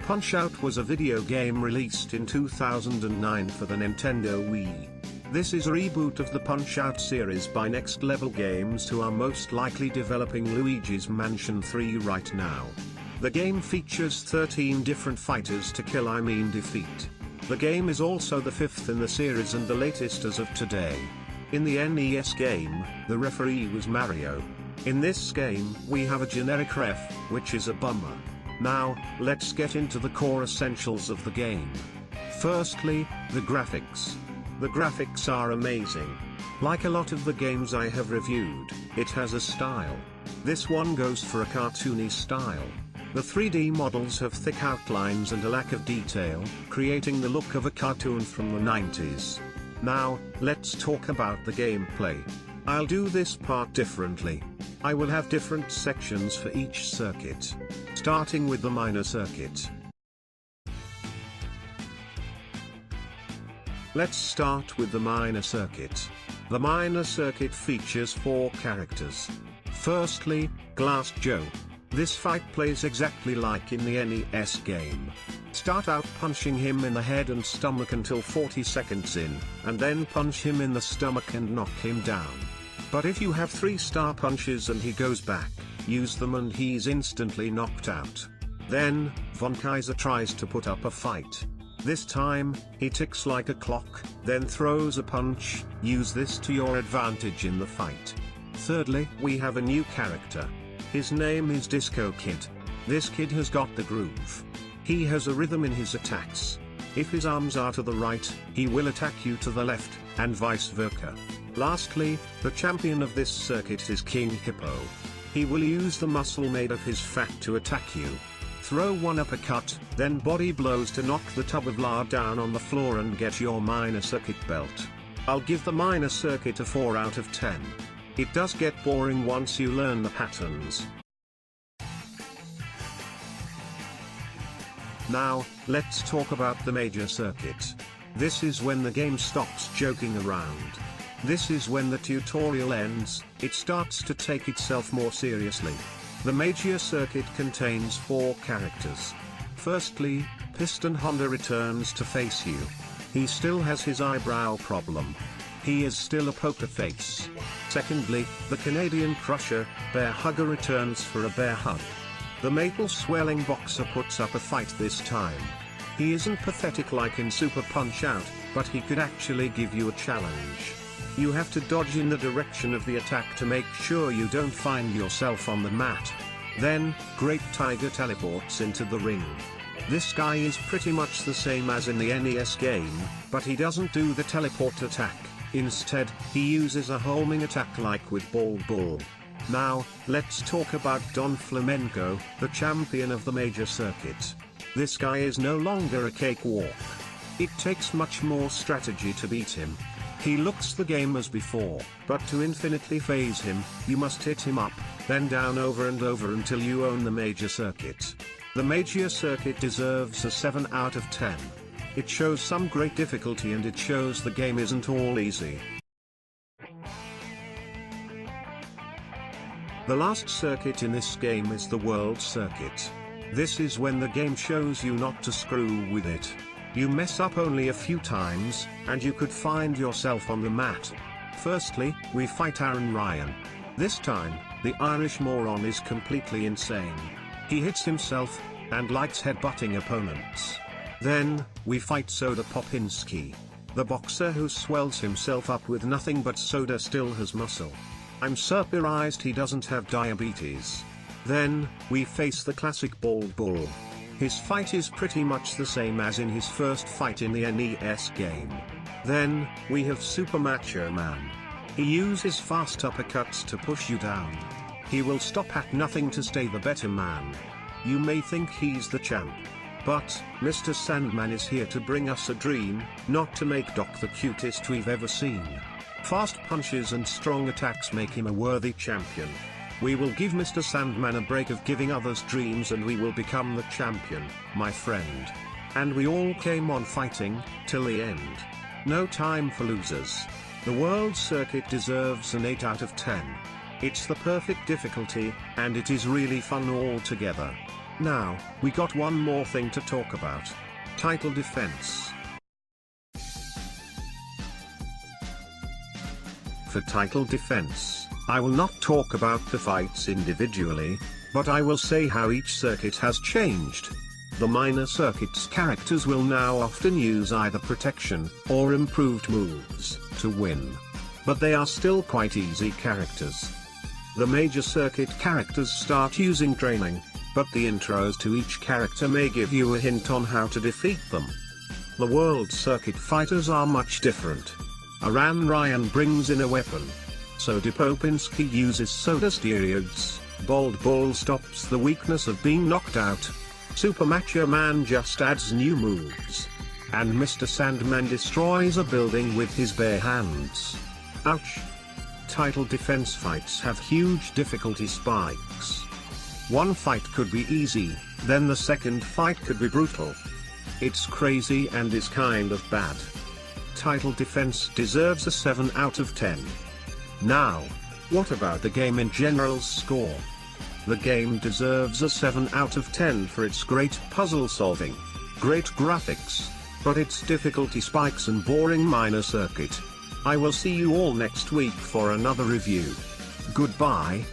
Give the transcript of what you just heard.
Punch-Out was a video game released in 2009 for the Nintendo Wii. This is a reboot of the Punch-Out series by Next Level Games, who are most likely developing Luigi's Mansion 3 right now. The game features 13 different fighters to defeat. The game is also the fifth in the series and the latest as of today. In the NES game, the referee was Mario. In this game, we have a generic ref, which is a bummer. Now, let's get into the core essentials of the game. Firstly, the graphics. The graphics are amazing. Like a lot of the games I have reviewed, it has a style. This one goes for a cartoony style. The 3D models have thick outlines and a lack of detail, creating the look of a cartoon from the 90s. Now, let's talk about the gameplay. I'll do this part differently. I will have different sections for each circuit. Starting with the minor circuit. Let's start with the minor circuit. The minor circuit features 4 characters. Firstly, Glass Joe. This fight plays exactly like in the NES game. Start out punching him in the head and stomach until 40 seconds in, and then punch him in the stomach and knock him down. But if you have 3-star punches and he goes back, use them and he's instantly knocked out. Then, Von Kaiser tries to put up a fight. This time, he ticks like a clock, then throws a punch. Use this to your advantage in the fight. Thirdly, we have a new character. His name is Disco Kid. This kid has got the groove. He has a rhythm in his attacks. If his arms are to the right, he will attack you to the left, and vice versa. Lastly, the champion of this circuit is King Hippo. He will use the muscle made of his fat to attack you. Throw one uppercut, then body blows to knock the tub of lard down on the floor and get your minor circuit belt. I'll give the minor circuit a 4 out of 10. It does get boring once you learn the patterns. Now, let's talk about the major circuit. This is when the game stops joking around. This is when the tutorial ends, it starts to take itself more seriously. The major circuit contains 4 characters. Firstly, Piston Honda returns to face you. He still has his eyebrow problem. He is still a poker face. Secondly, the Canadian Crusher, Bear Hugger returns for a bear hug. The Maple Swelling Boxer puts up a fight this time. He isn't pathetic like in Super Punch-Out, but he could actually give you a challenge. You have to dodge in the direction of the attack to make sure you don't find yourself on the mat. Then, Great Tiger teleports into the ring. This guy is pretty much the same as in the NES game, but he doesn't do the teleport attack. Instead, he uses a homing attack like with Ball Bull. Now, let's talk about Don Flamenco, the champion of the major circuit. This guy is no longer a cakewalk. It takes much more strategy to beat him. He looks the game as before, but to infinitely phase him, you must hit him up, then down over and over until you own the major circuit. The major circuit deserves a 7 out of 10. It shows some great difficulty and it shows the game isn't all easy. The last circuit in this game is the World Circuit. This is when the game shows you not to screw with it. You mess up only a few times, and you could find yourself on the mat. Firstly, we fight Aaron Ryan. This time, the Irish moron is completely insane. He hits himself, and likes headbutting opponents. Then, we fight Soda Popinski. The boxer who swells himself up with nothing but soda still has muscle. I'm surprised he doesn't have diabetes. Then, we face the classic Bald Bull. His fight is pretty much the same as in his first fight in the NES game. Then, we have Super Macho Man. He uses fast uppercuts to push you down. He will stop at nothing to stay the better man. You may think he's the champ. But, Mr. Sandman is here to bring us a dream, not to make Doc the cutest we've ever seen. Fast punches and strong attacks make him a worthy champion. We will give Mr. Sandman a break of giving others dreams and we will become the champion, my friend. And we all came on fighting, till the end. No time for losers. The World Circuit deserves an 8 out of 10. It's the perfect difficulty, and it is really fun altogether. Now, we got one more thing to talk about. Title defense. For title defense, I will not talk about the fights individually, but I will say how each circuit has changed. The minor circuits characters will now often use either protection or improved moves to win. But they are still quite easy characters. The major circuit characters start using training, but the intros to each character may give you a hint on how to defeat them. The world circuit fighters are much different. Aran Ryan brings in a weapon. Soda Popinski uses soda steroids, Bold Bull stops the weakness of being knocked out. Super Macho Man just adds new moves. And Mr. Sandman destroys a building with his bare hands. Ouch! Title defense fights have huge difficulty spikes. One fight could be easy, then the second fight could be brutal. It's crazy and is kind of bad. Title defense deserves a 7 out of 10. Now, what about the game in general's score? The game deserves a 7 out of 10 for its great puzzle solving, great graphics, but its difficulty spikes and boring minor circuit. I will see you all next week for another review. Goodbye.